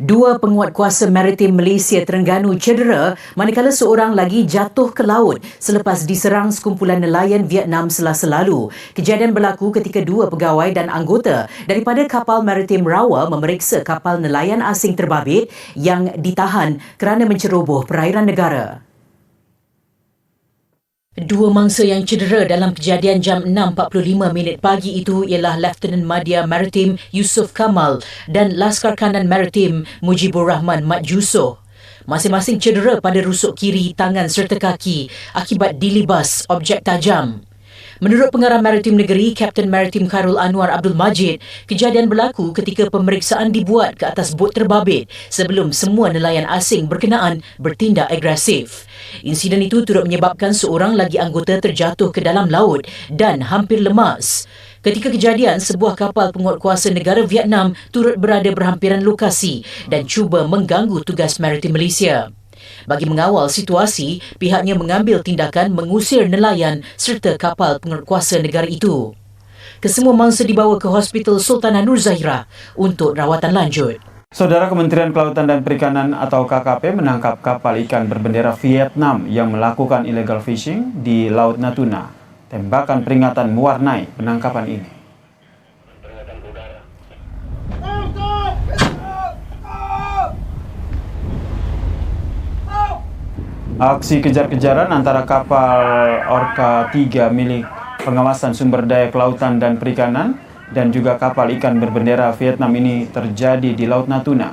Dua penguatkuasa maritim Malaysia Terengganu cedera manakala seorang lagi jatuh ke laut selepas diserang sekumpulan nelayan Vietnam Selasa lalu. Kejadian berlaku ketika dua pegawai dan anggota daripada kapal maritim Rawa memeriksa kapal nelayan asing terbabit yang ditahan kerana menceroboh perairan negara. Dua mangsa yang cedera dalam kejadian jam 6.45 pagi itu ialah Lieutenant Madya Maritim Yusof Kamal dan Laskar Kanan Maritim Mujibur Rahman Mat Jusoh. Masing-masing cedera pada rusuk kiri, tangan serta kaki akibat dilibas objek tajam. Menurut Pengarah Maritim Negeri, Kapten Maritim Khairul Anwar Abdul Majid, kejadian berlaku ketika pemeriksaan dibuat ke atas bot terbabit sebelum semua nelayan asing berkenaan bertindak agresif. Insiden itu turut menyebabkan seorang lagi anggota terjatuh ke dalam laut dan hampir lemas. Ketika kejadian, sebuah kapal penguatkuasa negara Vietnam turut berada berhampiran lokasi dan cuba mengganggu tugas maritim Malaysia. Bagi mengawal situasi, pihaknya mengambil tindakan mengusir nelayan serta kapal penguatkuasa negara itu. Kesemua mangsa dibawa ke Hospital Sultanah Nur Zahirah untuk rawatan lanjut. Saudara, Kementerian Kelautan dan Perikanan atau KKP menangkap kapal ikan berbendera Vietnam yang melakukan illegal fishing di Laut Natuna. Tembakan peringatan mewarnai penangkapan ini. Aksi kejar-kejaran antara kapal Orca 3 milik Pengawasan Sumber Daya Kelautan dan Perikanan dan juga kapal ikan berbendera Vietnam ini terjadi di Laut Natuna.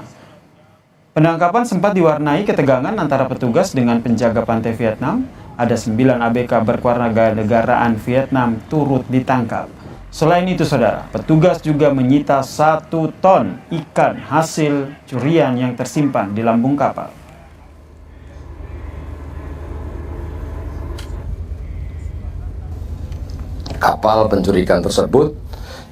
Penangkapan sempat diwarnai ketegangan antara petugas dengan penjaga pantai Vietnam. Ada 9 ABK berkewarganegaraan Vietnam turut ditangkap. Selain itu, saudara, petugas juga menyita 1 ton ikan hasil curian yang tersimpan di lambung kapal. Kapal pencuri ikan tersebut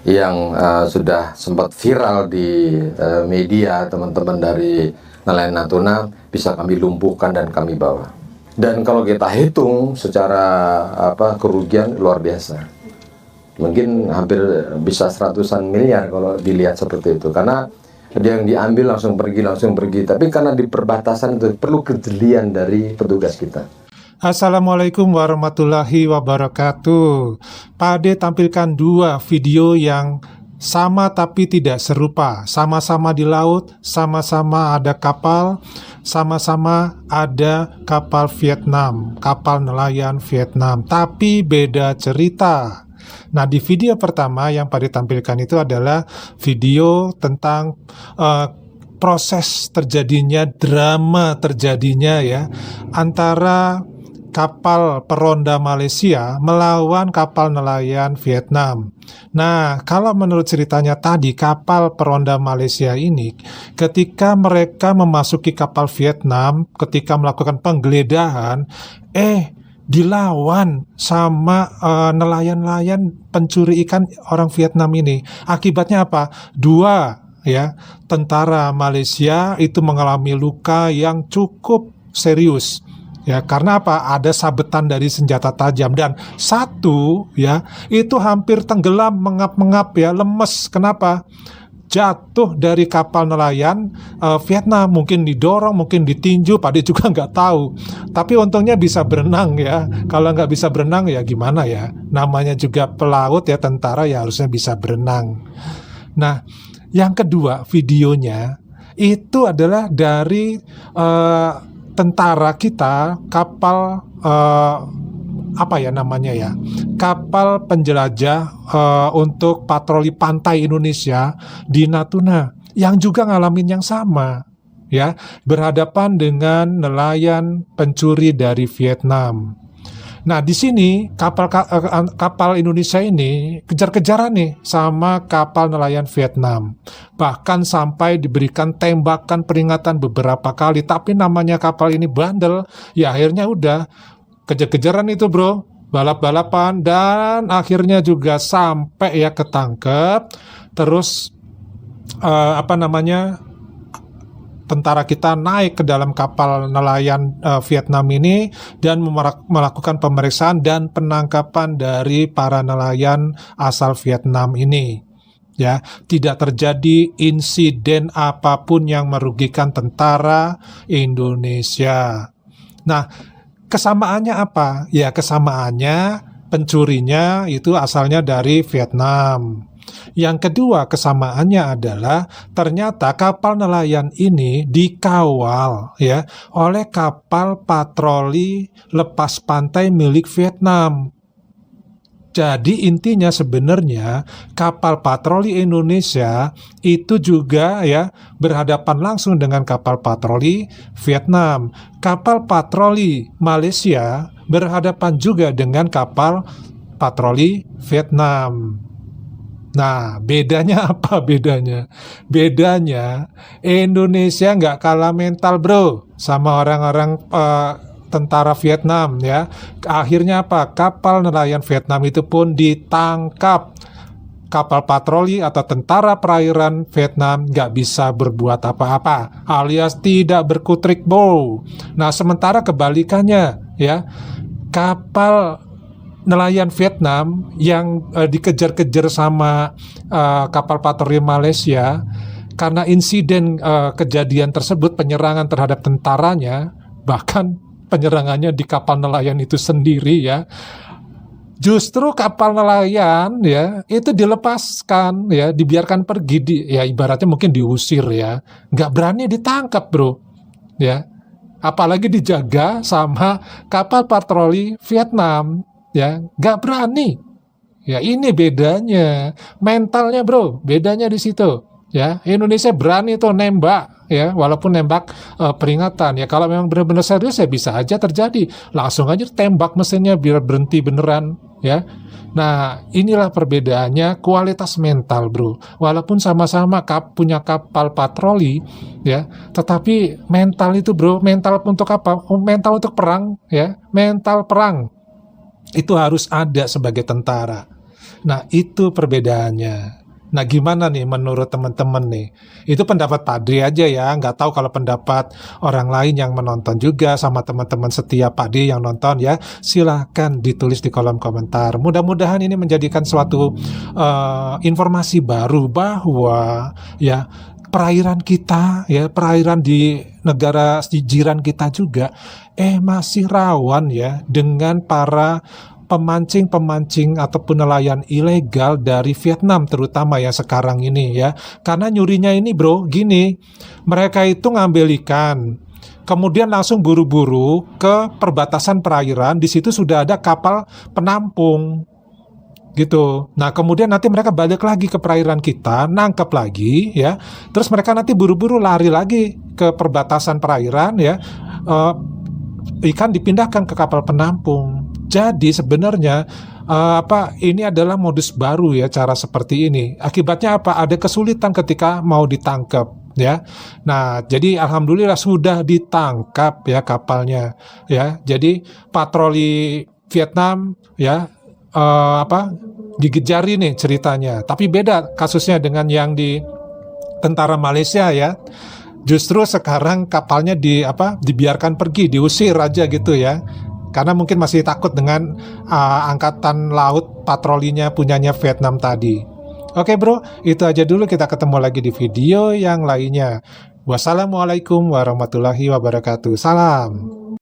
yang sudah sempat viral di media, teman-teman dari nelayan Natuna bisa kami lumpuhkan dan kami bawa. Dan kalau kita hitung secara kerugian luar biasa, mungkin hampir bisa ratusan miliar kalau dilihat seperti itu. Karena dia yang diambil langsung pergi. Tapi karena di perbatasan itu perlu kejelian dari petugas kita. Assalamualaikum warahmatullahi wabarakatuh. Pak Ade tampilkan 2 video yang sama tapi tidak serupa. Sama-sama di laut, sama-sama ada kapal, sama-sama ada kapal Vietnam, kapal nelayan Vietnam, tapi beda cerita. Nah, di video pertama yang Pak Ade tampilkan itu adalah video tentang proses terjadinya, drama terjadinya ya, antara kapal peronda Malaysia melawan kapal nelayan Vietnam. Nah, kalau menurut ceritanya tadi, kapal peronda Malaysia ini ketika mereka memasuki kapal Vietnam, ketika melakukan penggeledahan, dilawan sama nelayan-nelayan pencuri ikan orang Vietnam ini. Akibatnya apa? 2 tentara Malaysia itu mengalami luka yang cukup serius. Ya, karena apa? Ada sabetan dari senjata tajam, dan 1 itu hampir tenggelam, mengap-mengap lemes. Kenapa? Jatuh dari kapal nelayan Vietnam, mungkin didorong, mungkin ditinju, Pak Ade juga nggak tahu. Tapi untungnya bisa berenang ya. Kalau nggak bisa berenang ya gimana ya? Namanya juga pelaut ya, tentara ya harusnya bisa berenang. Nah, yang kedua videonya itu adalah dari tentara kita, kapal kapal penjelajah untuk patroli pantai Indonesia di Natuna yang juga ngalamin yang sama ya, berhadapan dengan nelayan pencuri dari Vietnam. Nah, di sini kapal Indonesia ini kejar-kejaran nih sama kapal nelayan Vietnam. Bahkan sampai diberikan tembakan peringatan beberapa kali. Tapi namanya kapal ini bandel, ya akhirnya udah kejar-kejaran itu bro, balap-balapan, dan akhirnya juga sampai ketangkep. Terus tentara kita naik ke dalam kapal nelayan Vietnam ini dan melakukan pemeriksaan dan penangkapan dari para nelayan asal Vietnam ini. ya, tidak terjadi insiden apapun yang merugikan tentara Indonesia. Nah, kesamaannya apa? Ya, kesamaannya pencurinya itu asalnya dari Vietnam. Yang kedua kesamaannya adalah ternyata kapal nelayan ini dikawal ya oleh kapal patroli lepas pantai milik Vietnam. Jadi intinya sebenarnya kapal patroli Indonesia itu juga ya berhadapan langsung dengan kapal patroli Vietnam. Kapal patroli Malaysia berhadapan juga dengan kapal patroli Vietnam. Nah, bedanya apa bedanya? Bedanya Indonesia nggak kalah mental bro sama orang-orang tentara Vietnam ya. Akhirnya apa? Kapal nelayan Vietnam itu pun ditangkap. Kapal patroli atau tentara perairan Vietnam nggak bisa berbuat apa-apa, alias tidak berkutik bau. Nah, sementara kebalikannya ya, kapal nelayan Vietnam yang dikejar-kejar sama kapal patroli Malaysia karena insiden kejadian tersebut, penyerangan terhadap tentaranya, bahkan penyerangannya di kapal nelayan itu sendiri ya. Justru kapal nelayan ya itu dilepaskan ya, dibiarkan pergi ya ibaratnya mungkin diusir ya, nggak berani ditangkap bro ya, apalagi dijaga sama kapal patroli Vietnam ya, nggak berani ya. Ini bedanya mentalnya bro, bedanya di situ ya. Indonesia berani tuh nembak ya, walaupun nembak peringatan ya. Kalau memang benar-benar serius ya bisa aja terjadi, langsung aja tembak mesinnya biar berhenti beneran ya. Nah, inilah perbedaannya kualitas mental bro. Walaupun sama-sama punya kapal patroli ya, tetapi mental itu bro, mental untuk apa? Mental untuk perang ya, mental perang itu harus ada sebagai tentara. Nah, itu perbedaannya. Nah, gimana nih menurut teman-teman nih? Itu pendapat Pak Dri aja ya, nggak tahu kalau pendapat orang lain yang menonton juga sama teman-teman setia Pak Dri yang nonton ya. Silahkan ditulis di kolom komentar. Mudah-mudahan ini menjadikan suatu informasi baru bahwa ya perairan kita ya, perairan di negara jiran kita juga masih rawan ya dengan para pemancing-pemancing ataupun nelayan ilegal dari Vietnam terutama ya sekarang ini ya. Karena nyurinya ini bro, gini, mereka itu ngambil ikan, kemudian langsung buru-buru ke perbatasan perairan, di situ sudah ada kapal penampung gitu. Nah, kemudian nanti mereka balik lagi ke perairan kita, nangkep lagi ya. Terus mereka nanti buru-buru lari lagi ke perbatasan perairan ya. Ikan dipindahkan ke kapal penampung. Jadi sebenarnya ini adalah modus baru ya, cara seperti ini. Akibatnya apa? Ada kesulitan ketika mau ditangkap ya. Nah, jadi alhamdulillah sudah ditangkap ya kapalnya ya. Jadi patroli Vietnam ya digejari nih ceritanya. Tapi beda kasusnya dengan yang di tentara Malaysia ya. Justru sekarang kapalnya dibiarkan pergi, diusir aja gitu ya. Karena mungkin masih takut dengan angkatan laut patrolinya punyanya Vietnam tadi. Oke bro, itu aja dulu, kita ketemu lagi di video yang lainnya. Wassalamualaikum warahmatullahi wabarakatuh. Salam.